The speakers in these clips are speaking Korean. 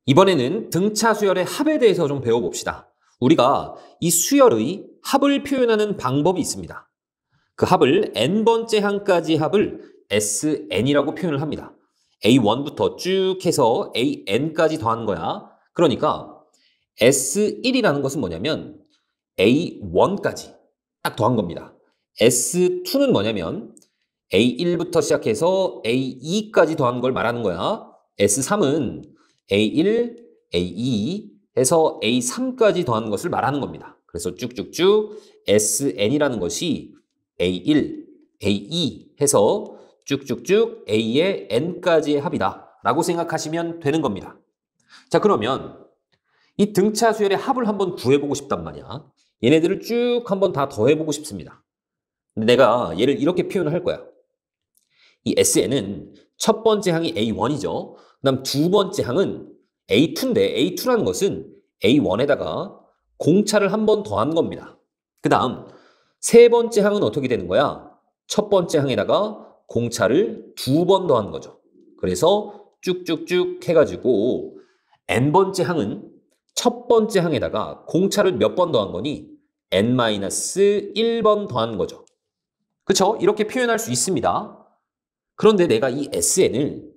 이번에는 등차 수열의 합에 대해서 좀 배워봅시다. 우리가 이 수열의 합을 표현하는 방법이 있습니다. 그 합을 n번째 항까지 합을 SN이라고 표현을 합니다. A1부터 쭉 해서 AN까지 더하는 거야. 그러니까 S1이라는 것은 뭐냐면 A1까지 딱 더한 겁니다. S2는 뭐냐면 A1부터 시작해서 A2까지 더한 걸 말하는 거야. S3은 A1, A2 해서 A3까지 더하는 것을 말하는 겁니다. 그래서 쭉쭉쭉 SN이라는 것이 A1, A2 해서 쭉쭉쭉 A의 N까지의 합이다 라고 생각하시면 되는 겁니다. 자, 그러면 이 등차 수열의 합을 한번 구해보고 싶단 말이야. 얘네들을 쭉 한번 다 더해보고 싶습니다. 근데 내가 얘를 이렇게 표현을 할 거야. 이 SN은 첫 번째 항이 A1이죠. 그 다음 두 번째 항은 A2인데 A2라는 것은 A1에다가 공차를 한 번 더한 겁니다. 그 다음 세 번째 항은 어떻게 되는 거야? 첫 번째 항에다가 공차를 두 번 더한 거죠. 그래서 쭉쭉쭉 해가지고 N번째 항은 첫 번째 항에다가 공차를 몇 번 더한 거니? N-1번 더한 거죠. 그쵸? 이렇게 표현할 수 있습니다. 그런데 내가 이 SN을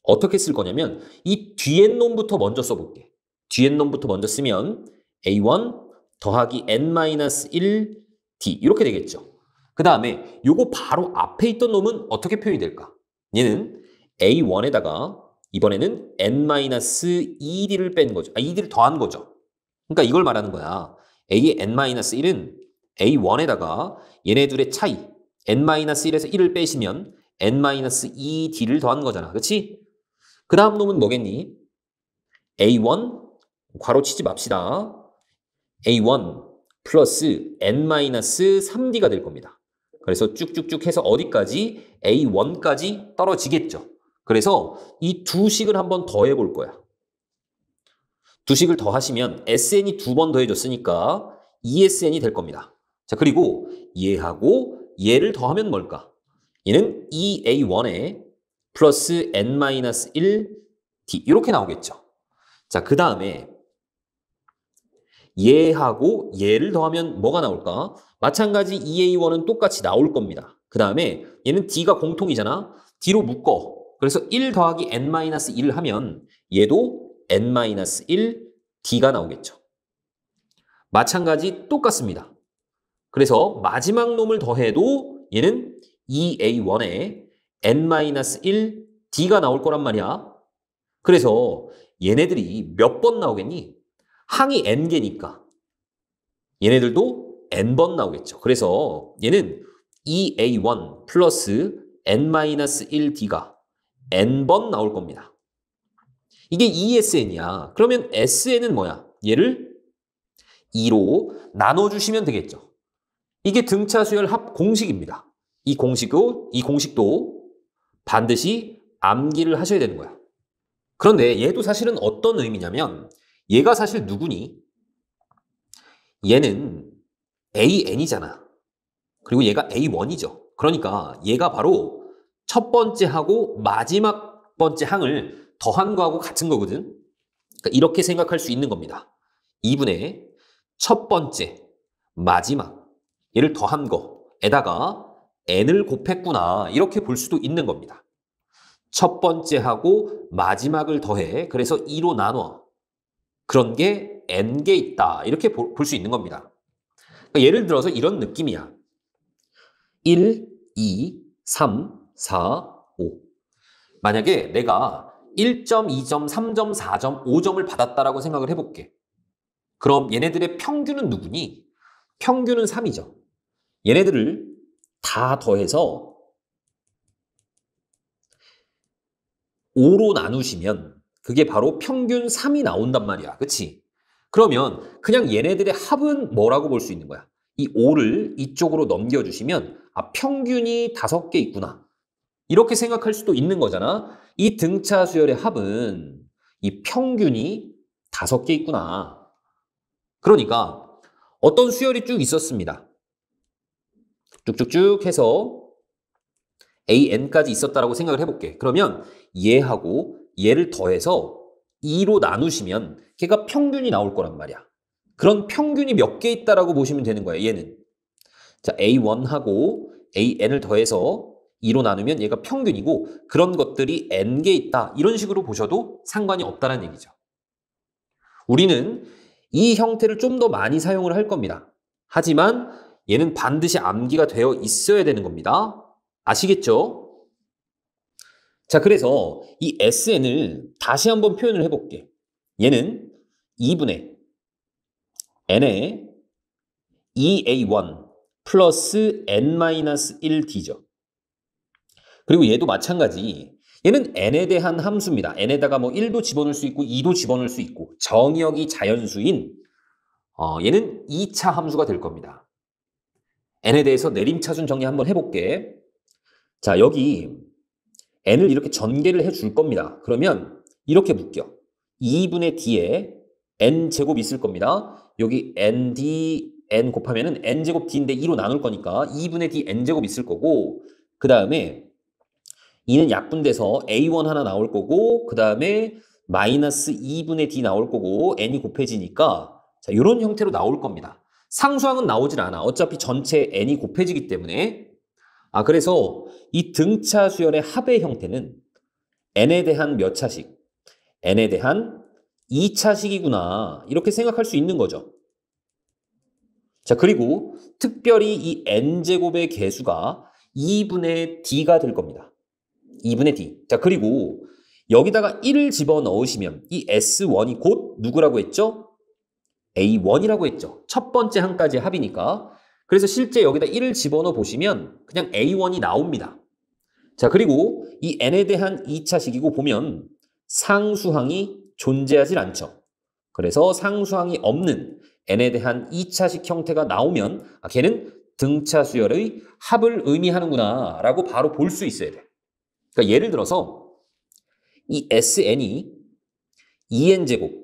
어떻게 쓸 거냐면 이 뒤엔 놈부터 먼저 써볼게. 뒤엔 놈부터 먼저 쓰면 A1 더하기 N-1 D 이렇게 되겠죠. 그 다음에 요거 바로 앞에 있던 놈은 어떻게 표현이 될까? 얘는 A1에다가 이번에는 N-2D를 뺀 거죠. 2D를 더한 거죠. 그러니까 이걸 말하는 거야. A의 N-1은 A1에다가 얘네 둘의 차이 N-1에서 1을 빼시면 N-2D를 더한 거잖아. 그렇지? 그 다음 놈은 뭐겠니? A1 괄호 치지 맙시다. A1 플러스 N-3D가 될 겁니다. 그래서 쭉쭉쭉 해서 어디까지? A1까지 떨어지겠죠. 그래서 이 두 식을 한번 더해 볼 거야. 두 식을 더하시면 SN이 두 번 더해졌으니까 ESN이 될 겁니다. 자, 그리고 얘하고 얘를 더하면 뭘까? 얘는 EA1에 플러스 N-1 D 이렇게 나오겠죠. 자, 그 다음에 얘하고 얘를 더하면 뭐가 나올까? 마찬가지 EA1은 똑같이 나올 겁니다. 그 다음에 얘는 D가 공통이잖아. D로 묶어. 그래서 1 더하기 N-1을 하면 얘도 N-1 D가 나오겠죠. 마찬가지 똑같습니다. 그래서 마지막 놈을 더해도 얘는 EA1에 N-1 D가 나올 거란 말이야. 그래서 얘네들이 몇 번 나오겠니? 항이 N개니까 얘네들도 N번 나오겠죠. 그래서 얘는 EA1 플러스 N-1D가 N번 나올 겁니다. 이게 ESN이야. 그러면 SN은 뭐야? 얘를 2로 나눠주시면 되겠죠. 이게 등차 수열 합 공식입니다. 이 공식도 반드시 암기를 하셔야 되는 거야. 그런데 얘도 사실은 어떤 의미냐면 얘가 사실 누구니? 얘는 AN이잖아. 그리고 얘가 A1이죠. 그러니까 얘가 바로 첫 번째 하고 마지막 번째 항을 더한 거하고 같은 거거든. 그러니까 이렇게 생각할 수 있는 겁니다. 2분의 첫 번째, 마지막 얘를 더한 거에다가 n을 곱했구나 이렇게 볼 수도 있는 겁니다. 첫 번째하고 마지막을 더해 그래서 2로 나눠 그런 게 n개 있다 이렇게 볼 수 있는 겁니다. 그러니까 예를 들어서 이런 느낌이야. 1, 2, 3, 4, 5 만약에 내가 1점, 2점, 3점, 4점, 5점을 받았다라고 생각을 해볼게. 그럼 얘네들의 평균은 누구니? 평균은 3이죠. 얘네들을 다 더해서 5로 나누시면 그게 바로 평균 3이 나온단 말이야. 그치? 그러면 그냥 얘네들의 합은 뭐라고 볼 수 있는 거야? 이 5를 이쪽으로 넘겨주시면 평균이 5개 있구나. 이렇게 생각할 수도 있는 거잖아. 이 등차 수열의 합은 이 평균이 5개 있구나. 그러니까 어떤 수열이 쭉 있었습니다. 쭉쭉쭉 해서 AN까지 있었다라고 생각을 해볼게. 그러면 얘하고 얘를 더해서 2로 나누시면 걔가 평균이 나올 거란 말이야. 그런 평균이 몇 개 있다라고 보시면 되는 거예요, 얘는. 자, A1하고 AN을 더해서 2로 나누면 얘가 평균이고 그런 것들이 N개 있다. 이런 식으로 보셔도 상관이 없다는 얘기죠. 우리는 이 형태를 좀 더 많이 사용을 할 겁니다. 하지만 얘는 반드시 암기가 되어 있어야 되는 겁니다. 아시겠죠? 자, 그래서 이 SN을 다시 한번 표현을 해볼게. 얘는 2분의 N의 2A1 플러스 N-1D죠. 그리고 얘도 마찬가지. 얘는 N에 대한 함수입니다. N에다가 뭐 1도 집어넣을 수 있고 2도 집어넣을 수 있고 정의역이 자연수인 얘는 2차 함수가 될 겁니다. N에 대해서 내림차순 정리 한번 해볼게. 자, 여기 N을 이렇게 전개를 해줄 겁니다. 그러면 이렇게 묶여. 2분의 D에 N제곱 있을 겁니다. 여기 ND, N 곱하면은 N제곱 D인데 2로 나눌 거니까 2분의 D N제곱 있을 거고 그 다음에 2는 약분돼서 A1 하나 나올 거고 그 다음에 마이너스 2분의 D 나올 거고 N이 곱해지니까 자, 이런 형태로 나올 겁니다. 상수항은 나오질 않아. 어차피 전체 N이 곱해지기 때문에 그래서 이 등차 수열의 합의 형태는 N에 대한 몇 차식? N에 대한 2차식이구나. 이렇게 생각할 수 있는 거죠. 자, 그리고 특별히 이 N제곱의 개수가 2분의 D가 될 겁니다. 2분의 D. 자, 그리고 여기다가 1을 집어넣으시면 이 S1이 곧 누구라고 했죠? A1이라고 했죠. 첫 번째 항까지의 합이니까. 그래서 실제 여기다 1을 집어넣어 보시면 그냥 A1이 나옵니다. 자, 그리고 이 N에 대한 2차식이고 보면 상수항이 존재하지 않죠. 그래서 상수항이 없는 N에 대한 2차식 형태가 나오면 걔는 등차 수열의 합을 의미하는구나 라고 바로 볼 수 있어야 돼. 그러니까 예를 들어서 이 SN이 2N제곱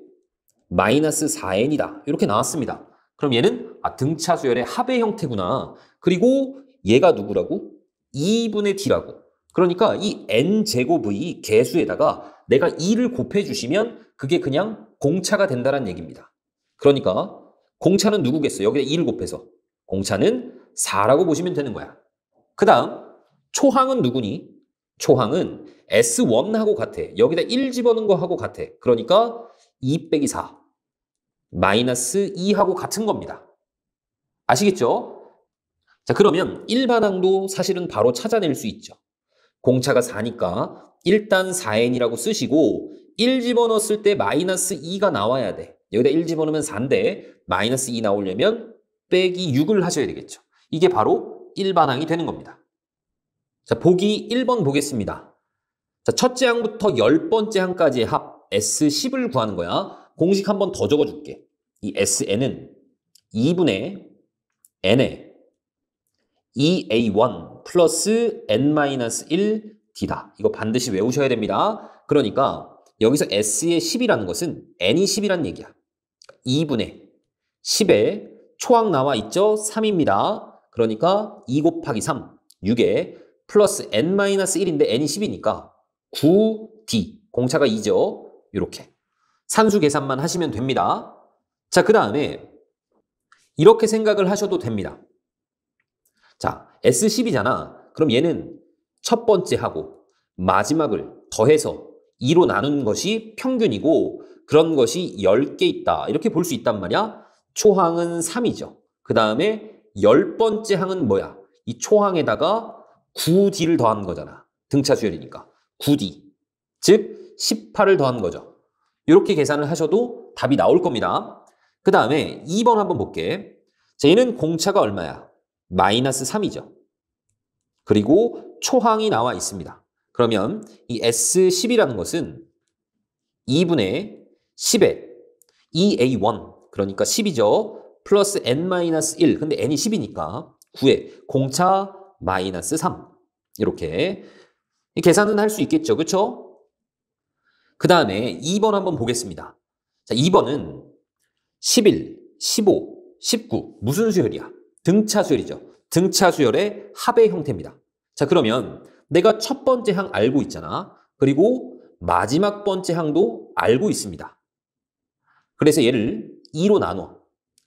마이너스 4N이다. 이렇게 나왔습니다. 그럼 얘는 등차 수열의 합의 형태구나. 그리고 얘가 누구라고? 2분의 D라고. 그러니까 이 N제곱의 개수에다가 내가 2를 곱해주시면 그게 그냥 공차가 된다는 얘기입니다. 그러니까 공차는 누구겠어? 여기다 2를 곱해서. 공차는 4라고 보시면 되는 거야. 그 다음 초항은 누구니? 초항은 S1하고 같아. 여기다 1 집어넣은 거하고 같아. 그러니까 2 빼기 4 마이너스 2하고 같은 겁니다. 아시겠죠? 자, 그러면 일반항도 사실은 바로 찾아낼 수 있죠. 공차가 4니까 일단 4n이라고 쓰시고 1 집어넣었을 때 마이너스 2가 나와야 돼. 여기다 1 집어넣으면 4인데 마이너스 2 나오려면 빼기 6을 하셔야 되겠죠. 이게 바로 일반항이 되는 겁니다. 자, 보기 1번 보겠습니다. 자, 첫째 항부터 10번째 항까지의 합 S10을 구하는 거야. 공식 한 번 더 적어줄게. 이 SN은 2분의 N에 2A1 플러스 N-1 D다. 이거 반드시 외우셔야 됩니다. 그러니까 여기서 S의 10이라는 것은 N이 10이란 얘기야. 2분의 10에 초항 나와 있죠? 3입니다. 그러니까 2 곱하기 3, 6에 플러스 N-1인데 N이 10이니까 9D, 공차가 2죠? 이렇게. 산수 계산만 하시면 됩니다. 자, 그 다음에 이렇게 생각을 하셔도 됩니다. 자, S10이잖아. 그럼 얘는 첫 번째 하고 마지막을 더해서 2로 나눈 것이 평균이고 그런 것이 10개 있다. 이렇게 볼 수 있단 말이야. 초항은 3이죠. 그 다음에 10번째 항은 뭐야? 이 초항에다가 9D를 더한 거잖아. 등차 수열이니까. 9D. 즉 18을 더한 거죠. 이렇게 계산을 하셔도 답이 나올 겁니다. 그 다음에 2번 한번 볼게. 자, 얘는 공차가 얼마야? 마이너스 3이죠. 그리고 초항이 나와 있습니다. 그러면 이 S10이라는 것은 2분의 10에 2A1, 그러니까 10이죠. 플러스 N-1, 근데 N이 10이니까 9에 공차 마이너스 3. 이렇게 계산은 할 수 있겠죠. 그렇죠? 그 다음에 2번 한번 보겠습니다. 자, 2번은 11, 15, 19 무슨 수열이야? 등차 수열이죠. 등차 수열의 합의 형태입니다. 자, 그러면 내가 첫 번째 항 알고 있잖아. 그리고 마지막 번째 항도 알고 있습니다. 그래서 얘를 2로 나눠.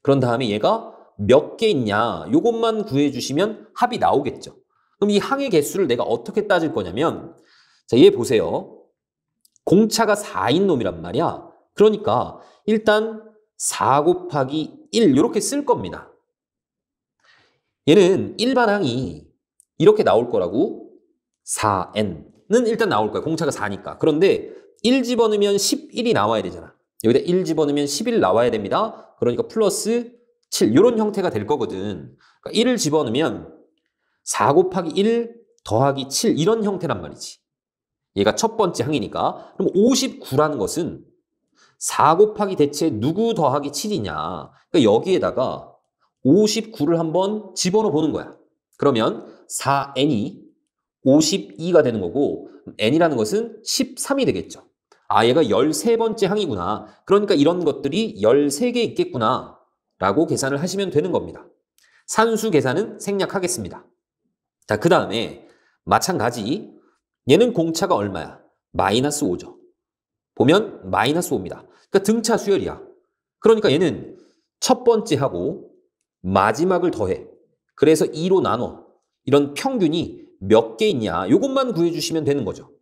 그런 다음에 얘가 몇 개 있냐 요것만 구해주시면 합이 나오겠죠. 그럼 이 항의 개수를 내가 어떻게 따질 거냐면 자, 얘 보세요. 공차가 4인 놈이란 말이야. 그러니까 일단 4 곱하기 1 이렇게 쓸 겁니다. 얘는 일반항이 이렇게 나올 거라고 4n는 일단 나올 거야. 공차가 4니까. 그런데 1 집어넣으면 11이 나와야 되잖아. 여기다 1 집어넣으면 11 나와야 됩니다. 그러니까 플러스 7 이런 형태가 될 거거든. 그러니까 1을 집어넣으면 4 곱하기 1 더하기 7 이런 형태란 말이지. 얘가 첫 번째 항이니까. 그럼 59라는 것은 4 곱하기 대체 누구 더하기 7이냐. 그러니까 여기에다가 59를 한번 집어넣어 보는 거야. 그러면 4n이 52가 되는 거고 n이라는 것은 13이 되겠죠. 아, 얘가 13번째 항이구나. 그러니까 이런 것들이 13개 있겠구나 라고 계산을 하시면 되는 겁니다. 산수 계산은 생략하겠습니다. 자, 그 다음에 마찬가지 얘는 공차가 얼마야? 마이너스 5죠. 보면 마이너스 5입니다. 그러니까 등차 수열이야. 그러니까 얘는 첫 번째 하고 마지막을 더해. 그래서 2로 나눠. 이런 평균이 몇 개 있냐 요것만 구해주시면 되는 거죠.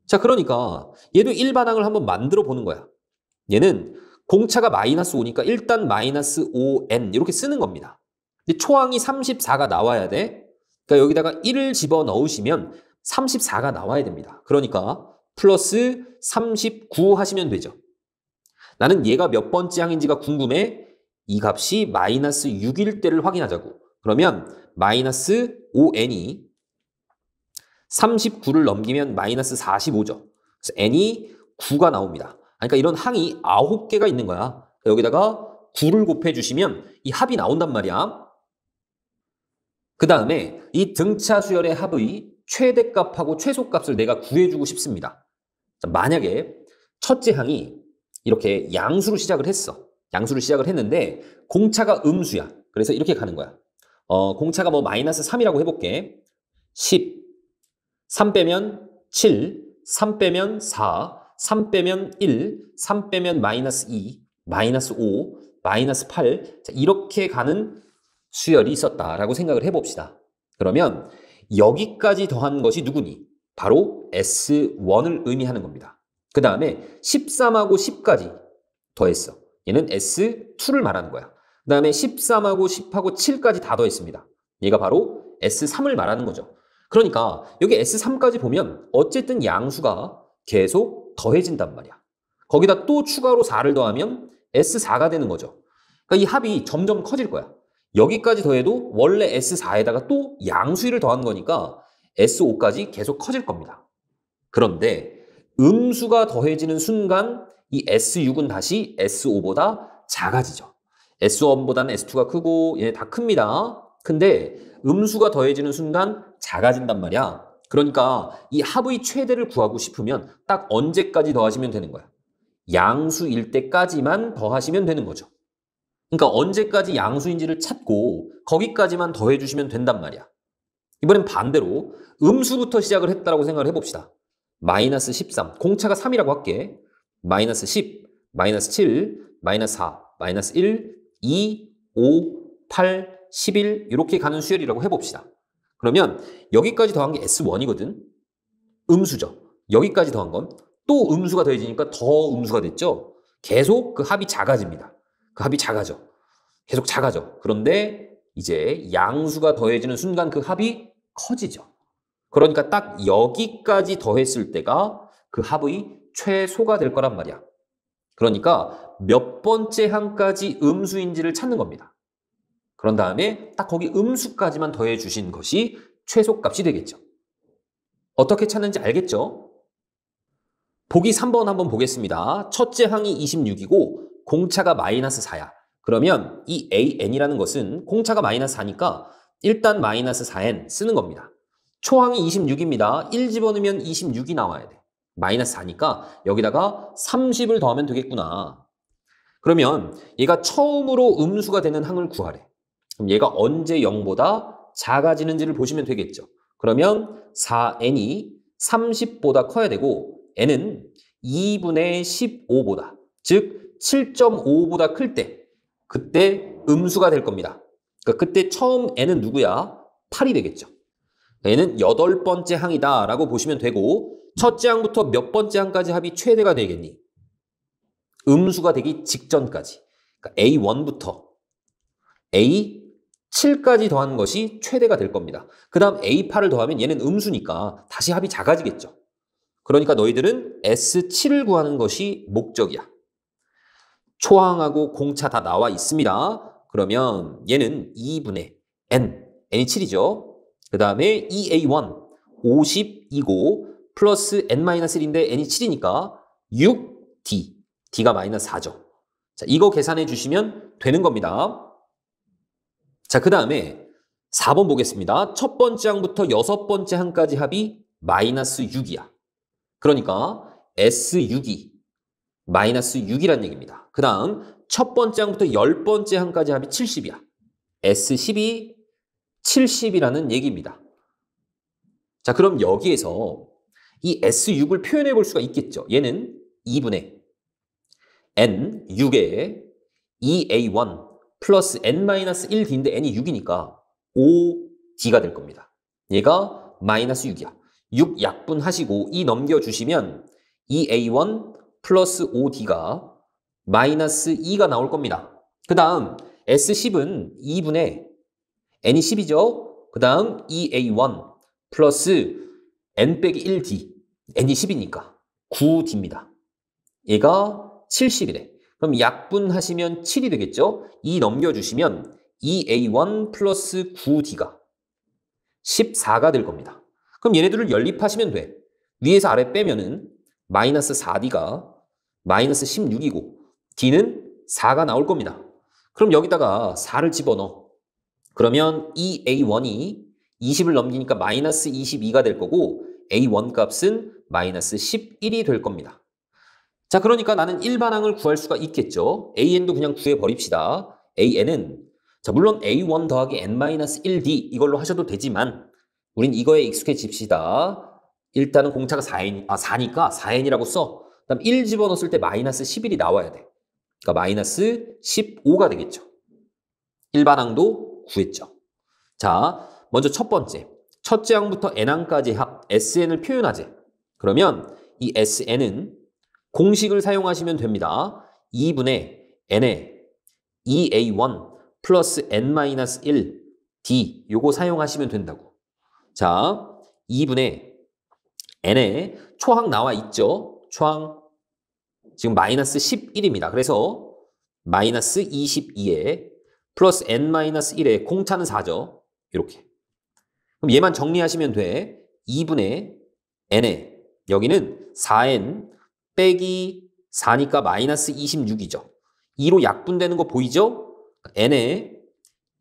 자, 그러니까 얘도 일반항을 한번 만들어 보는 거야. 얘는 공차가 마이너스 5니까 일단 마이너스 5n 이렇게 쓰는 겁니다. 근데 초항이 34가 나와야 돼. 그러니까 여기다가 1을 집어넣으시면 34가 나와야 됩니다. 그러니까 플러스 39 하시면 되죠. 나는 얘가 몇 번째 항인지가 궁금해. 이 값이 마이너스 6일 때를 확인하자고. 그러면 마이너스 5n이 39를 넘기면 마이너스 45죠. 그래서 n이 9가 나옵니다. 그러니까 이런 항이 9개가 있는 거야. 여기다가 9를 곱해주시면 이 합이 나온단 말이야. 그 다음에 이 등차 수열의 합의 최대값하고 최소값을 내가 구해주고 싶습니다. 자, 만약에 첫째 항이 이렇게 양수로 시작을 했어. 양수를 시작을 했는데 공차가 음수야. 그래서 이렇게 가는 거야. 공차가 뭐 마이너스 3이라고 해볼게. 10, 3 빼면 7, 3 빼면 4, 3 빼면 1, 3 빼면 마이너스 2, 마이너스 5, 마이너스 8. 자, 이렇게 가는 수열이 있었다라고 생각을 해봅시다. 그러면 여기까지 더한 것이 누구니? 바로 S1을 의미하는 겁니다. 그 다음에 13하고 10까지 더했어. 얘는 S2를 말하는 거야. 그 다음에 13하고 10하고 7까지 다 더했습니다. 얘가 바로 S3을 말하는 거죠. 그러니까 여기 S3까지 보면 어쨌든 양수가 계속 더해진단 말이야. 거기다 또 추가로 4를 더하면 S4가 되는 거죠. 그러니까 이 합이 점점 커질 거야. 여기까지 더해도 원래 S4에다가 또 양수를 더한 거니까 S5까지 계속 커질 겁니다. 그런데 음수가 더해지는 순간 이 S6은 다시 S5보다 작아지죠. S1보다는 S2가 크고 얘네 다 큽니다. 근데 음수가 더해지는 순간 작아진단 말이야. 그러니까 이 합의 최대를 구하고 싶으면 딱 언제까지 더하시면 되는 거야? 양수일 때까지만 더하시면 되는 거죠. 그러니까 언제까지 양수인지를 찾고 거기까지만 더해주시면 된단 말이야. 이번엔 반대로 음수부터 시작을 했다라고 생각을 해봅시다. 마이너스 13, 공차가 3이라고 할게. 마이너스 10, 마이너스 7, 마이너스 4, 마이너스 1, 2, 5, 8, 11 이렇게 가는 수열이라고 해봅시다. 그러면 여기까지 더한 게 S1이거든. 음수죠. 여기까지 더한 건 또 음수가 더해지니까 더 음수가 됐죠. 계속 그 합이 작아집니다. 그 합이 작아져. 계속 작아져. 그런데 이제 양수가 더해지는 순간 그 합이 커지죠. 그러니까 딱 여기까지 더했을 때가 그 합의 최소가 될 거란 말이야. 그러니까 몇 번째 항까지 음수인지를 찾는 겁니다. 그런 다음에 딱 거기 음수까지만 더해 주신 것이 최소값이 되겠죠. 어떻게 찾는지 알겠죠? 보기 3번 한번 보겠습니다. 첫째 항이 26이고 공차가 마이너스 4야. 그러면 이 AN이라는 것은 공차가 마이너스 4니까 일단 마이너스 4N 쓰는 겁니다. 초항이 26입니다. 1 집어넣으면 26이 나와야 돼. 마이너스 4니까 여기다가 30을 더하면 되겠구나. 그러면 얘가 처음으로 음수가 되는 항을 구하래. 그럼 얘가 언제 0보다 작아지는지를 보시면 되겠죠. 그러면 4n이 30보다 커야 되고 n은 2분의 15보다, 즉 7.5보다 클 때, 그때 음수가 될 겁니다. 그러니까 그때 처음 n은 누구야? 8이 되겠죠. 얘는 8번째 항이다 라고 보시면 되고, 첫째 항부터 몇 번째 항까지 합이 최대가 되겠니? 음수가 되기 직전까지. 그러니까 A1부터 A7까지 더한 것이 최대가 될 겁니다. 그 다음 A8을 더하면 얘는 음수니까 다시 합이 작아지겠죠. 그러니까 너희들은 S7을 구하는 것이 목적이야. 초항하고 공차 다 나와 있습니다. 그러면 얘는 2분의 n이 7이죠. 그 다음에 2A1, 50이고 플러스 n-1인데 n이 7이니까 6D, D가 마이너스 4죠. 자, 이거 계산해 주시면 되는 겁니다. 자, 그 다음에 4번 보겠습니다. 첫 번째 항부터 여섯 번째 항까지 합이 마이너스 6이야. 그러니까 S6이 마이너스 6이란 얘기입니다. 그 다음 첫 번째 항부터 10번째 항까지 합이 70이야. S10이 70이라는 얘기입니다. 자, 그럼 여기에서 이 S6을 표현해 볼 수가 있겠죠. 얘는 2분의 N6에 2A1 플러스 N-1D인데 N이 6이니까 5D가 될 겁니다. 얘가 마이너스 6이야. 6 약분하시고 2 넘겨주시면 2A1 플러스 5D가 마이너스 2가 나올 겁니다. 그 다음 S10은 2분의 N이 10이죠. 그 다음 2A1 플러스 N 빼기 1D. N이 10이니까 9D입니다. 얘가 70이래. 그럼 약분하시면 7이 되겠죠? 2 넘겨주시면 2A1 플러스 9D가 14가 될 겁니다. 그럼 얘네들을 연립하시면 돼. 위에서 아래 빼면은 마이너스 4D가 마이너스 16이고 D는 4가 나올 겁니다. 그럼 여기다가 4를 집어넣어. 그러면 2A1이 20을 넘기니까 마이너스 22가 될 거고 A1 값은 마이너스 11이 될 겁니다. 자, 그러니까 나는 일반항을 구할 수가 있겠죠. AN도 그냥 구해버립시다. AN은 자, 물론 A1 더하기 N-1D 이걸로 하셔도 되지만 우린 이거에 익숙해집시다. 일단은 공차가 4니까 4N이라고 써. 그다음 1 집어넣었을 때 마이너스 11이 나와야 돼. 그러니까 마이너스 15가 되겠죠. 일반항도 구했죠. 자, 먼저 첫 번째. 첫째 항부터 N항까지 합 SN을 표현하재. 그러면 이 SN은 공식을 사용하시면 됩니다. 2분의 N에 2A1 플러스 N-1 D 요거 사용하시면 된다고. 자, 2분의 N에 초항 나와 있죠. 초항 지금 마이너스 11입니다. 그래서 마이너스 22에 플러스 N-1에 공차는 4죠. 이렇게. 그럼 얘만 정리하시면 돼. 2분의 N에 여기는 4N 빼기 4니까 마이너스 26이죠. 2로 약분되는 거 보이죠? N에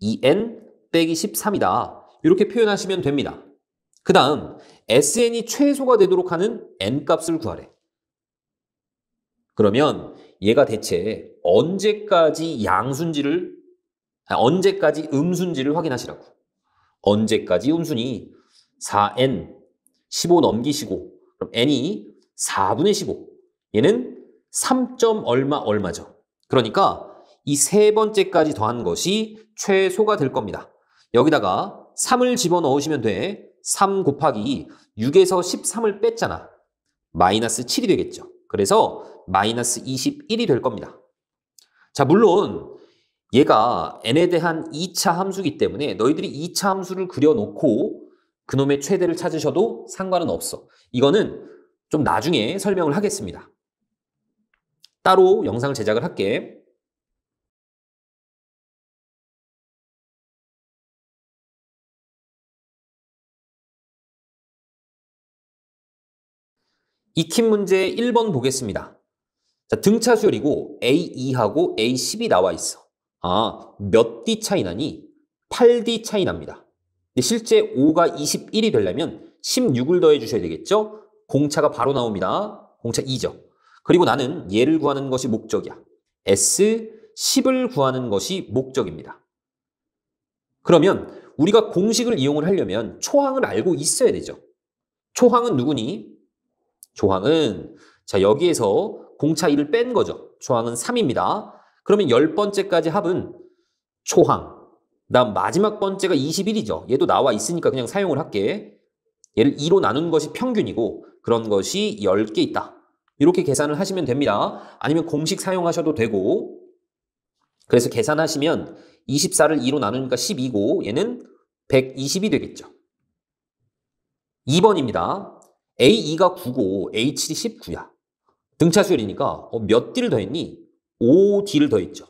2N 빼기 13이다. 이렇게 표현하시면 됩니다. 그 다음 SN이 최소가 되도록 하는 N값을 구하래. 그러면 얘가 대체 언제까지 언제까지 음수인지를 확인하시라고. 언제까지 음수니? 4N 15 넘기시고 그럼 N이 4분의 15 얘는 3. 얼마죠. 그러니까 이 세 번째까지 더한 것이 최소가 될 겁니다. 여기다가 3을 집어넣으시면 돼. 3 곱하기 6에서 13을 뺐잖아. 마이너스 7이 되겠죠. 그래서 마이너스 21이 될 겁니다. 자, 물론 얘가 n에 대한 2차 함수이기 때문에 너희들이 2차 함수를 그려놓고 그놈의 최대를 찾으셔도 상관은 없어. 이거는 좀 나중에 설명을 하겠습니다. 따로 영상을 제작을 할게. 익힌 문제 1번 보겠습니다. 자, 등차 수열이고 A2하고 A10이 나와 있어. 몇 D 차이 나니? 8D 차이 납니다. 근데 실제 5가 21이 되려면 16을 더해 주셔야 되겠죠? 공차가 바로 나옵니다. 공차 2죠. 그리고 나는 얘를 구하는 것이 목적이야. S10을 구하는 것이 목적입니다. 그러면 우리가 공식을 이용을 하려면 초항을 알고 있어야 되죠. 초항은 누구니? 조항은 자 여기에서 공차 1을 뺀 거죠. 조항은 3입니다. 그러면 10번째까지 합은 초항. 그다음 마지막 번째가 21이죠. 얘도 나와 있으니까 그냥 사용을 할게. 얘를 2로 나눈 것이 평균이고 그런 것이 10개 있다. 이렇게 계산을 하시면 됩니다. 아니면 공식 사용하셔도 되고 그래서 계산하시면 24를 2로 나누니까 12고 얘는 120이 되겠죠. 2번입니다. A2가 9고 A7이 19야. 등차 수열이니까 몇 D를 더했니? 5D를 더했죠.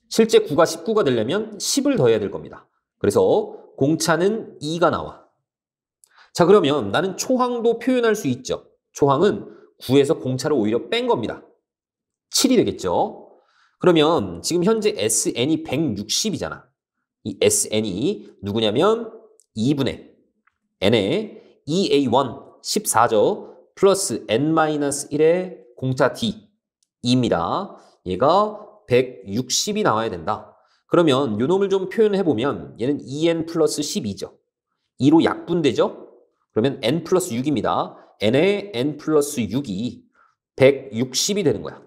실제 9가 19가 되려면 10을 더해야 될 겁니다. 그래서 공차는 2가 나와. 자 그러면 나는 초항도 표현할 수 있죠. 초항은 9에서 공차를 오히려 뺀 겁니다. 7이 되겠죠. 그러면 지금 현재 SN이 160이잖아. 이 SN이 누구냐면 2분의 N의 2A1 14죠. 플러스 N-1의 공차 D 2입니다. 얘가 160이 나와야 된다. 그러면 요 놈을 좀 표현해보면 얘는 2N 플러스 12죠. 2로 약분되죠? 그러면 N 플러스 6입니다. N의 N 플러스 6이 160이 되는 거야.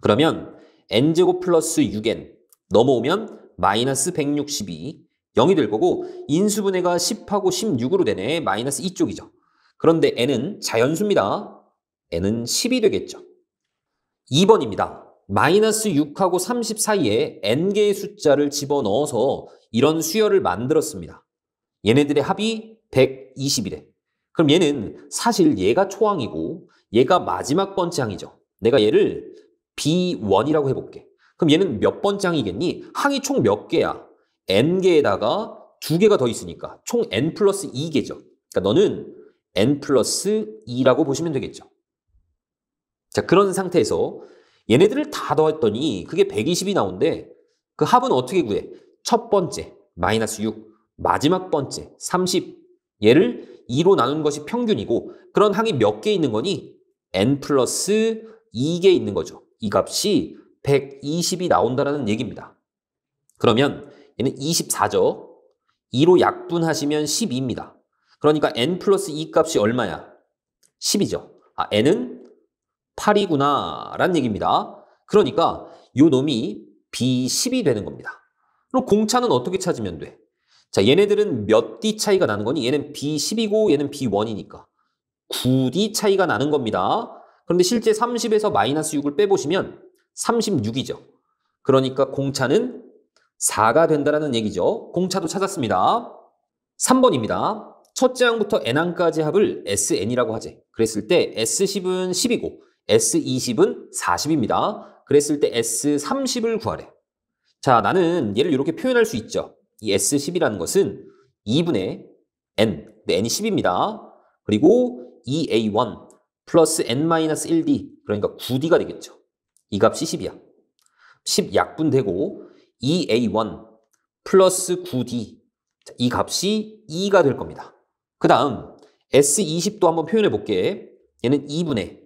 그러면 N제곱 플러스 6N 넘어오면 마이너스 162 0이 될 거고 인수분해가 10하고 16으로 되네. 마이너스 2쪽이죠. 그런데 N은 자연수입니다. N은 10이 되겠죠. 2번입니다. 마이너스 6하고 30 사이에 N개의 숫자를 집어넣어서 이런 수열을 만들었습니다. 얘네들의 합이 120이래. 그럼 얘는 사실 얘가 초항이고 얘가 마지막 번째 항이죠. 내가 얘를 B1이라고 해볼게. 그럼 얘는 몇 번째 항이겠니? 항이 총 몇 개야? N개에다가 2개가 더 있으니까 총 N 플러스 2개죠. 그러니까 너는 N 플러스 2라고 보시면 되겠죠. 자, 그런 상태에서 얘네들을 다 더했더니 그게 120이 나오는데 그 합은 어떻게 구해? 첫 번째 마이너스 6, 마지막 번째 30 얘를 2로 나눈 것이 평균이고 그런 항이 몇 개 있는 거니? N 플러스 2개 있는 거죠. 이 값이 120이 나온다는 얘기입니다. 그러면 얘는 24죠. 2로 약분하시면 12입니다. 그러니까 N 플러스 2 값이 얼마야? 10이죠. 아, N은 8이구나 라는 얘기입니다. 그러니까 요 놈이 B10이 되는 겁니다. 그럼 공차는 어떻게 찾으면 돼? 자, 얘네들은 몇 D 차이가 나는 거니? 얘는 B10이고 얘는 B1이니까 9D 차이가 나는 겁니다. 그런데 실제 30에서 마이너스 6을 빼보시면 36이죠. 그러니까 공차는 4가 된다는 얘기죠. 공차도 찾았습니다. 3번입니다. 첫째 항부터 n항까지 합을 SN이라고 하지. 그랬을 때 S10은 10이고 S20은 40입니다. 그랬을 때 S30을 구하래. 자, 나는 얘를 이렇게 표현할 수 있죠. 이 S10이라는 것은 2분의 N, N이 10입니다. 그리고 2A1 플러스 N-1D, 그러니까 9D가 되겠죠. 이 값이 10이야. 10 약분되고 2A1 플러스 9D, 이 값이 2가 될 겁니다. 그 다음 S20도 한번 표현해 볼게. 얘는 2분의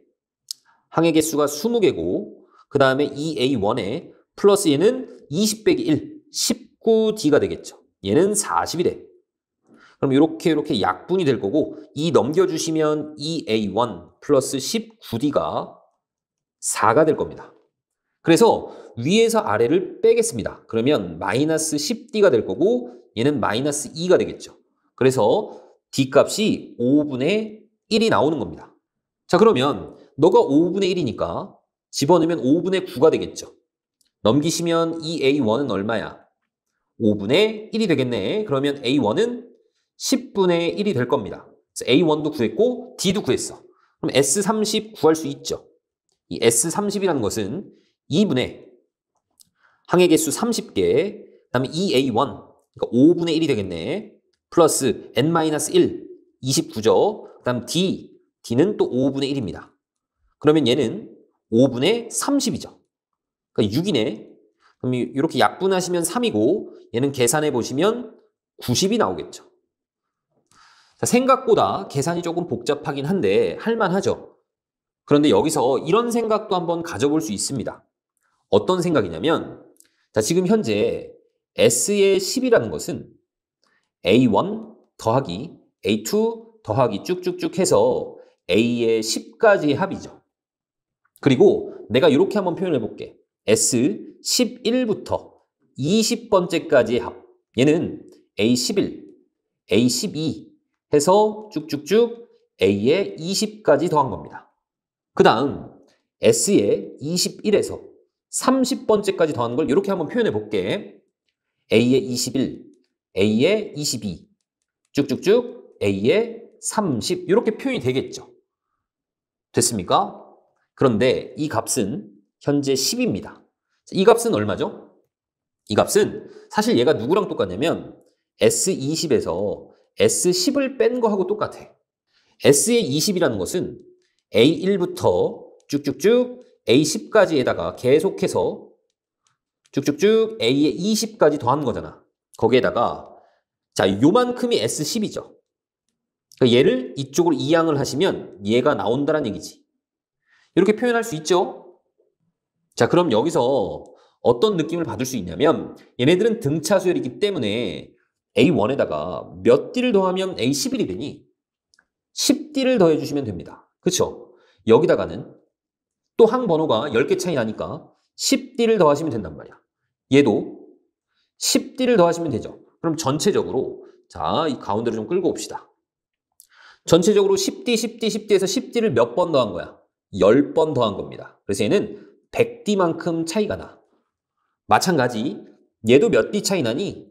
항의 개수가 20개고 그 다음에 2A1에 플러스 얘는 20 빼기 1, 19D가 되겠죠. 얘는 40이래. 그럼 이렇게 약분이 될 거고 2 넘겨주시면 2A1 플러스 19D가 4가 될 겁니다. 그래서 위에서 아래를 빼겠습니다. 그러면 마이너스 10D가 될 거고 얘는 마이너스 2가 되겠죠. 그래서 D 값이 5분의 1이 나오는 겁니다. 자, 그러면 너가 5분의 1이니까 집어넣으면 5분의 9가 되겠죠. 넘기시면 2A1은 얼마야? 5분의 1이 되겠네. 그러면 A1은 10분의 1이 될 겁니다. 그래서 A1도 구했고 D도 구했어. 그럼 S30 구할 수 있죠. 이 S30이라는 것은 2분의 항의 개수 30개, 그 다음에 2A1, 그러니까 5분의 1이 되겠네. 플러스 N-1, 29죠. 그 다음 D는 또 5분의 1입니다. 그러면 얘는 5분의 30이죠. 그러니까 6이네. 그럼 이렇게 약분하시면 3이고 얘는 계산해 보시면 90이 나오겠죠. 자, 생각보다 계산이 조금 복잡하긴 한데 할만하죠. 그런데 여기서 이런 생각도 한번 가져볼 수 있습니다. 어떤 생각이냐면 자, 지금 현재 S의 10이라는 것은 A1 더하기 A2 더하기 쭉쭉쭉 해서 A의 10가지의 합이죠. 그리고 내가 이렇게 한번 표현해 볼게. S11부터 20번째까지의 합. 얘는 A11, A12 해서 쭉쭉쭉 A의 20까지 더한 겁니다. 그 다음 S의 21에서 30번째까지 더하는 걸 이렇게 한번 표현해 볼게. A의 21, A의 22, 쭉쭉쭉 A의 30 이렇게 표현이 되겠죠. 됐습니까? 그런데 이 값은 현재 10입니다. 이 값은 얼마죠? 이 값은 사실 얘가 누구랑 똑같냐면 S20에서 S10을 뺀 거하고 똑같아. S의 20이라는 것은 A1부터 쭉쭉쭉 A10까지에다가 계속해서 쭉쭉쭉 A의 20까지 더한 거잖아. 거기에다가 자 요만큼이 S10이죠. 그러니까 얘를 이쪽으로 이항을 하시면 얘가 나온다는 얘기지. 이렇게 표현할 수 있죠? 자, 그럼 여기서 어떤 느낌을 받을 수 있냐면 얘네들은 등차 수열이기 때문에 A1에다가 몇 D를 더하면 A11이 되니 10D를 더해주시면 됩니다. 그쵸? 여기다가는 또 항 번호가 10개 차이 나니까 10D를 더하시면 된단 말이야. 얘도 10D를 더하시면 되죠. 그럼 전체적으로 자, 이 가운데로 좀 끌고 옵시다. 전체적으로 10D, 10D, 10D에서 10D를 몇 번 더한 거야? 10번 더한 겁니다. 그래서 얘는 100D만큼 차이가 나. 마찬가지 얘도 몇 D 차이 나니?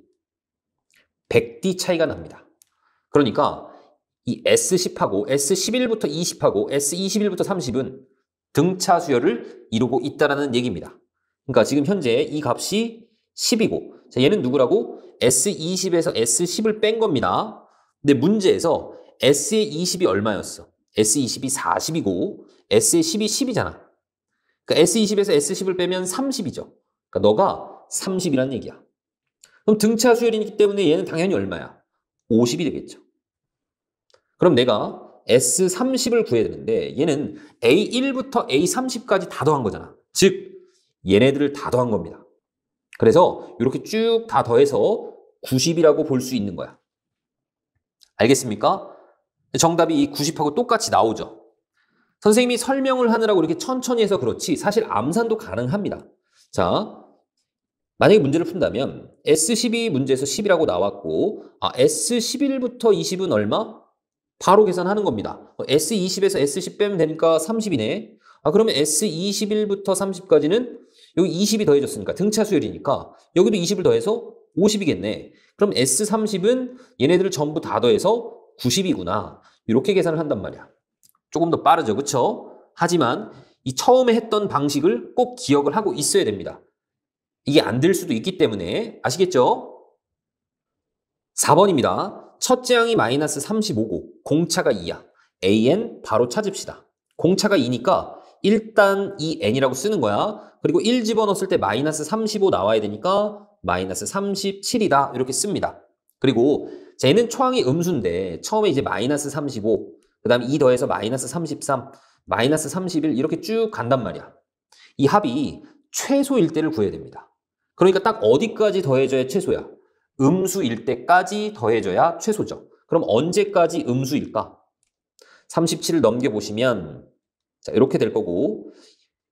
100D 차이가 납니다. 그러니까 이 S10하고 S11부터 20하고 S21부터 30은 등차 수열을 이루고 있다는 얘기입니다. 그러니까 지금 현재 이 값이 10이고 자, 얘는 누구라고? S20에서 S10을 뺀 겁니다. 근데 문제에서 S의 20이 얼마였어? S20이 40이고 S의 10이 10이잖아. 그러니까 S20에서 S10을 빼면 30이죠. 그러니까 너가 30이라는 얘기야. 그럼 등차 수열이기 때문에 얘는 당연히 얼마야? 50이 되겠죠. 그럼 내가 S30을 구해야 되는데 얘는 A1부터 A30까지 다 더한 거잖아. 즉 얘네들을 다 더한 겁니다. 그래서 이렇게 쭉 다 더해서 90이라고 볼 수 있는 거야. 알겠습니까? 정답이 이 90하고 똑같이 나오죠. 선생님이 설명을 하느라고 이렇게 천천히 해서 그렇지 사실 암산도 가능합니다. 자, 만약에 문제를 푼다면 S12 문제에서 10이라고 나왔고 S11부터 20은 얼마? 바로 계산하는 겁니다. S20에서 S10 빼면 되니까 30이네. 그러면 S21부터 30까지는 여기 20이 더해졌으니까 등차 수열이니까 여기도 20을 더해서 50이겠네. 그럼 S30은 얘네들을 전부 다 더해서 90이구나. 이렇게 계산을 한단 말이야. 조금 더 빠르죠. 그쵸? 하지만 이 처음에 했던 방식을 꼭 기억을 하고 있어야 됩니다. 이게 안 될 수도 있기 때문에 아시겠죠? 4번입니다. 첫째 항이 마이너스 35고 공차가 2야. AN 바로 찾읍시다. 공차가 2니까 일단 이 N이라고 쓰는 거야. 그리고 1 집어넣었을 때 마이너스 35 나와야 되니까 마이너스 37이다. 이렇게 씁니다. 그리고 쟤는 초항이 음수인데 처음에 이제 마이너스 35, 그 다음에 2 더해서 마이너스 33, 마이너스 31 이렇게 쭉 간단 말이야. 이 합이 최소일 때를 구해야 됩니다. 그러니까 딱 어디까지 더해져야 최소야? 음수일 때까지 더해져야 최소죠. 그럼 언제까지 음수일까? 37을 넘겨보시면 자 이렇게 될 거고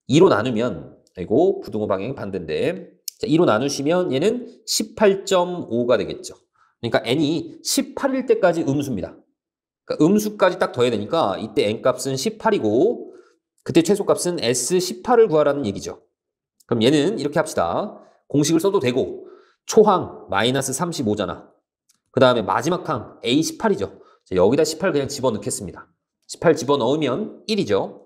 2로 나누면 아이고 부등호 방향이 반대인데 자, 2로 나누시면 얘는 18.5가 되겠죠. 그러니까 n이 18일 때까지 음수입니다. 그러니까 음수까지 딱 더해야 되니까 이때 n값은 18이고 그때 최소값은 S18을 구하라는 얘기죠. 그럼 얘는 이렇게 합시다. 공식을 써도 되고 초항 마이너스 35잖아. 그 다음에 마지막 항 A18이죠. 여기다 18 그냥 집어넣겠습니다. 18 집어넣으면 1이죠.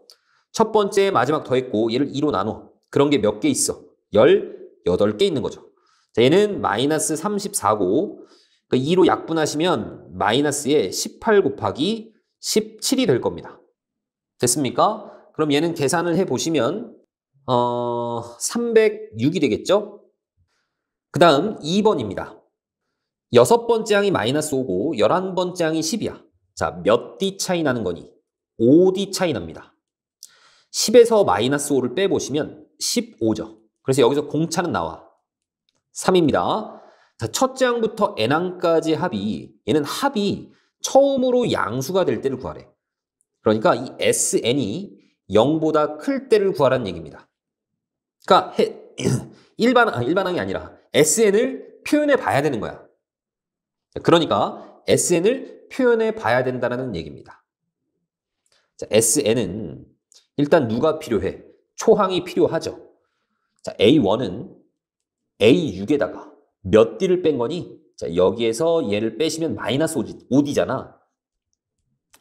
첫 번째 마지막 더했고 얘를 2로 나눠. 그런 게 몇 개 있어? 18개 있는 거죠. 자, 얘는 마이너스 34고 그러니까 2로 약분하시면 마이너스에 18 곱하기 17이 될 겁니다. 됐습니까? 그럼 얘는 계산을 해보시면 306이 되겠죠? 그 다음 2번입니다. 6번째 항이 마이너스 5고 11번째 항이 10이야. 자, 몇 D 차이 나는 거니? 5D 차이 납니다. 10에서 마이너스 5를 빼보시면 15죠. 그래서 여기서 공차는 나와. 3입니다. 자, 첫째 항부터 n항까지 합이 얘는 합이 처음으로 양수가 될 때를 구하래. 그러니까 이 SN이 0보다 클 때를 구하라는 얘기입니다. 그러니까 일반항이 아니라 SN을 표현해 봐야 되는 거야. 그러니까 SN을 표현해 봐야 된다는 얘기입니다. 자, SN은 일단 누가 필요해? 초항이 필요하죠. 자, A1은 A6에다가 몇 D를 뺀 거니? 자, 여기에서 얘를 빼시면 마이너스 5D잖아.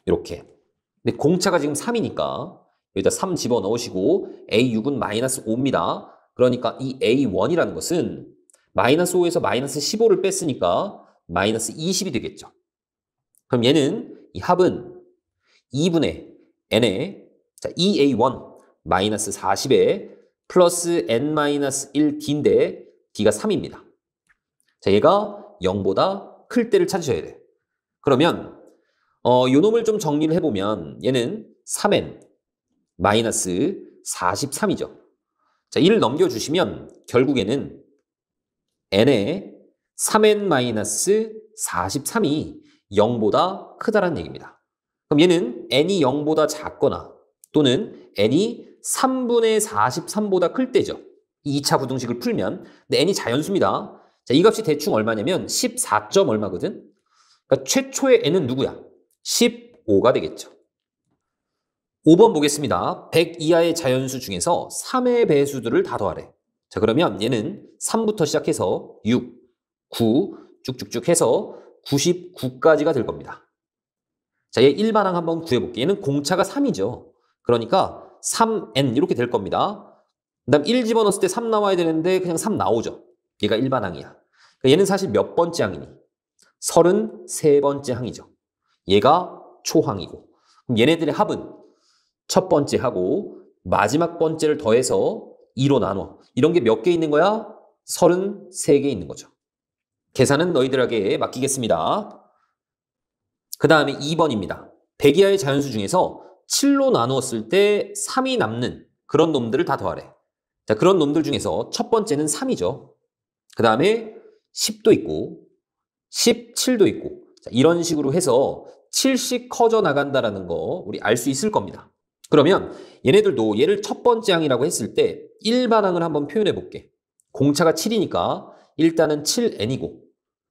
이렇게. 근데 공차가 지금 3이니까 여기다 3 집어넣으시고 A6은 마이너스 5입니다. 그러니까 이 A1이라는 것은 마이너스 5에서 마이너스 15를 뺐으니까 마이너스 20이 되겠죠. 그럼 얘는 이 합은 2분의 n에 자, 2A1 마이너스 40에 플러스 n-1d인데 d가 3입니다. 자, 얘가 0보다 클 때를 찾으셔야 돼. 그러면 요 놈을 좀 정리를 해보면 얘는 3n 마이너스 43이죠. 자, 1을 넘겨주시면 결국에는 n의 3n 마이너스 43이 0보다 크다라는 얘기입니다. 그럼 얘는 n이 0보다 작거나 또는 n이 3분의 43보다 클 때죠. 이 2차 부등식을 풀면. 근데 n이 자연수입니다. 자, 이 값이 대충 얼마냐면 14점 얼마거든? 그러니까 최초의 n은 누구야? 15가 되겠죠. 5번 보겠습니다. 100 이하의 자연수 중에서 3의 배수들을 다 더하래. 자, 그러면 얘는 3부터 시작해서 6, 9 쭉쭉쭉 해서 99까지가 될 겁니다. 자, 얘 일반항 한번 구해볼게. 얘는 공차가 3이죠. 그러니까 3n 이렇게 될 겁니다. 그 다음 1 집어넣었을 때 3 나와야 되는데 그냥 3 나오죠. 얘가 일반항이야. 그러니까 얘는 사실 몇 번째 항이니? 33번째 항이죠. 얘가 초항이고. 그럼 얘네들의 합은 첫 번째 하고 마지막 번째를 더해서 2로 나눠. 이런 게 몇 개 있는 거야? 33개 있는 거죠. 계산은 너희들에게 맡기겠습니다. 그 다음에 2번입니다. 100 이하의 자연수 중에서 7로 나누었을 때 3이 남는 그런 놈들을 다 더하래. 자, 그런 놈들 중에서 첫 번째는 3이죠. 그 다음에 10도 있고 17도 있고 자, 이런 식으로 해서 7씩 커져 나간다는 거 우리 알 수 있을 겁니다. 그러면 얘네들도 얘를 첫 번째 항이라고 했을 때 일반항을 한번 표현해 볼게. 공차가 7이니까 일단은 7n이고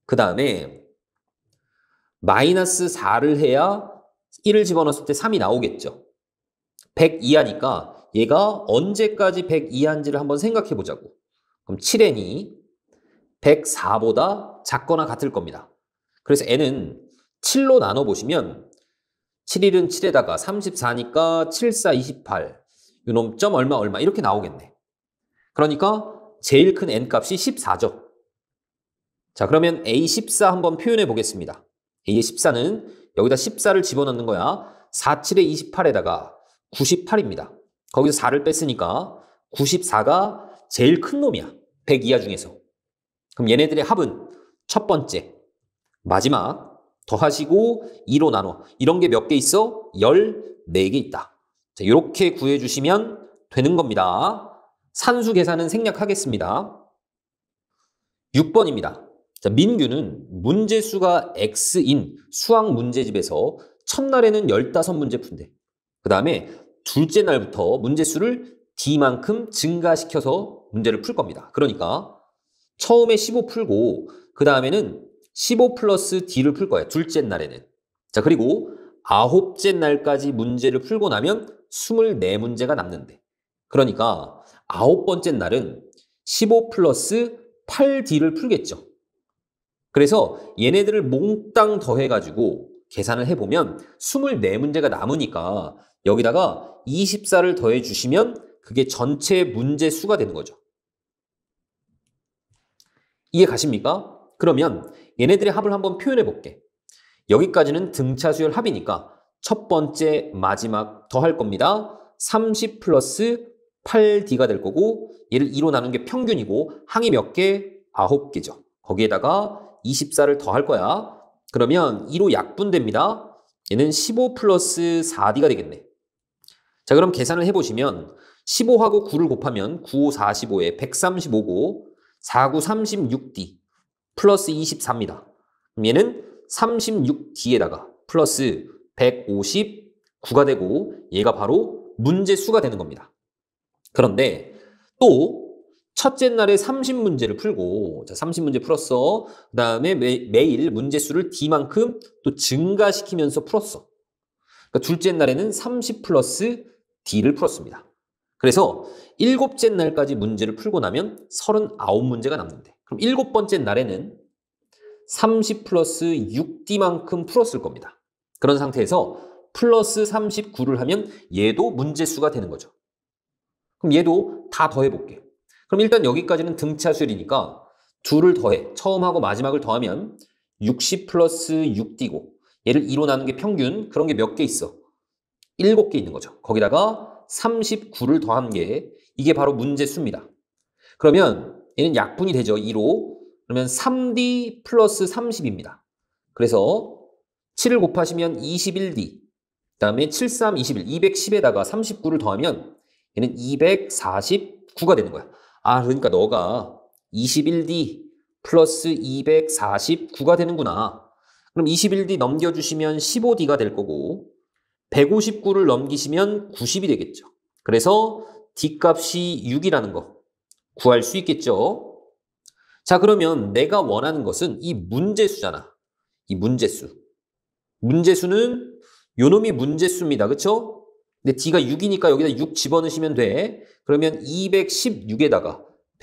그 다음에 마이너스 4를 해야 1을 집어넣었을 때 3이 나오겠죠. 100 이하니까 얘가 언제까지 100 이하인지를 한번 생각해 보자고. 그럼 7n이 104보다 작거나 같을 겁니다. 그래서 n은 7로 나눠보시면 7일은 7에다가 34니까 7, 4, 28 요놈 점 얼마 이렇게 나오겠네. 그러니까 제일 큰 n값이 14죠. 자, 그러면 A14 한번 표현해 보겠습니다. A14는 여기다 14를 집어넣는 거야. 4, 7에 28에다가 98입니다. 거기서 4를 뺐으니까 94가 제일 큰 놈이야. 100 이하 중에서. 그럼 얘네들의 합은 첫 번째, 마지막, 더하시고 2로 나눠. 이런 게 몇 개 있어? 14개 있다. 자, 이렇게 구해주시면 되는 겁니다. 산수 계산은 생략하겠습니다. 6번입니다. 자, 민규는 문제수가 X인 수학 문제집에서 첫날에는 15문제 푼대. 그 다음에 둘째 날부터 문제수를 D만큼 증가시켜서 문제를 풀 겁니다. 그러니까 처음에 15 풀고 그 다음에는 15 플러스 D를 풀 거야. 둘째 날에는. 자, 그리고 9째 날까지 문제를 풀고 나면 24문제가 남는데. 그러니까 9번째 날은 15 플러스 8D를 풀겠죠. 그래서 얘네들을 몽땅 더해가지고 계산을 해보면 24문제가 남으니까 여기다가 24를 더해주시면 그게 전체 문제 수가 되는 거죠. 이해 가십니까? 그러면 얘네들의 합을 한번 표현해 볼게. 여기까지는 등차 수열 합이니까 첫 번째, 마지막 더할 겁니다. 30 플러스 8D가 될 거고 얘를 2로 나눈 게 평균이고 항이 몇 개? 9개죠. 거기에다가 24를 더할 거야. 그러면 2로 약분됩니다. 얘는 15 플러스 4D가 되겠네. 자, 그럼 계산을 해보시면 15하고 9를 곱하면 9, 5, 45에 135고 4, 9, 36D 플러스 24입니다. 그럼 얘는 36D에다가 플러스 150 9가 되고 얘가 바로 문제수가 되는 겁니다. 그런데 또 첫째 날에 30문제를 풀고 자 30문제 풀었어. 그 다음에 매일 문제수를 D만큼 또 증가시키면서 풀었어. 그러니까 둘째 날에는 30 플러스 D를 풀었습니다. 그래서 일곱째 날까지 문제를 풀고 나면 39문제가 남는데 그럼 일곱 번째 날에는 30 플러스 6D만큼 풀었을 겁니다. 그런 상태에서 플러스 39를 하면 얘도 문제수가 되는 거죠. 그럼 얘도 다 더해볼게. 그럼 일단 여기까지는 등차 수열이니까 둘을 더해. 처음하고 마지막을 더하면 60 플러스 6D고 얘를 2로 나눈 게 평균 그런 게 몇 개 있어? 7개 있는 거죠. 거기다가 39를 더한 게 이게 바로 문제수입니다. 그러면 얘는 약분이 되죠. 2로. 그러면 3D 플러스 30입니다. 그래서 7을 곱하시면 21D. 그 다음에 7, 3, 21, 210에다가 39를 더하면 얘는 249가 되는 거야. 아, 그러니까 너가 21D 플러스 249가 되는구나. 그럼 21D 넘겨주시면 15D가 될 거고 159를 넘기시면 90이 되겠죠. 그래서 D값이 6이라는 거 구할 수 있겠죠. 자, 그러면 내가 원하는 것은 이 문제수잖아. 이 문제수. 문제수는 요놈이 문제수입니다. 그쵸? 근데 D가 6이니까 여기다 6 집어넣으시면 돼. 그러면 216에다가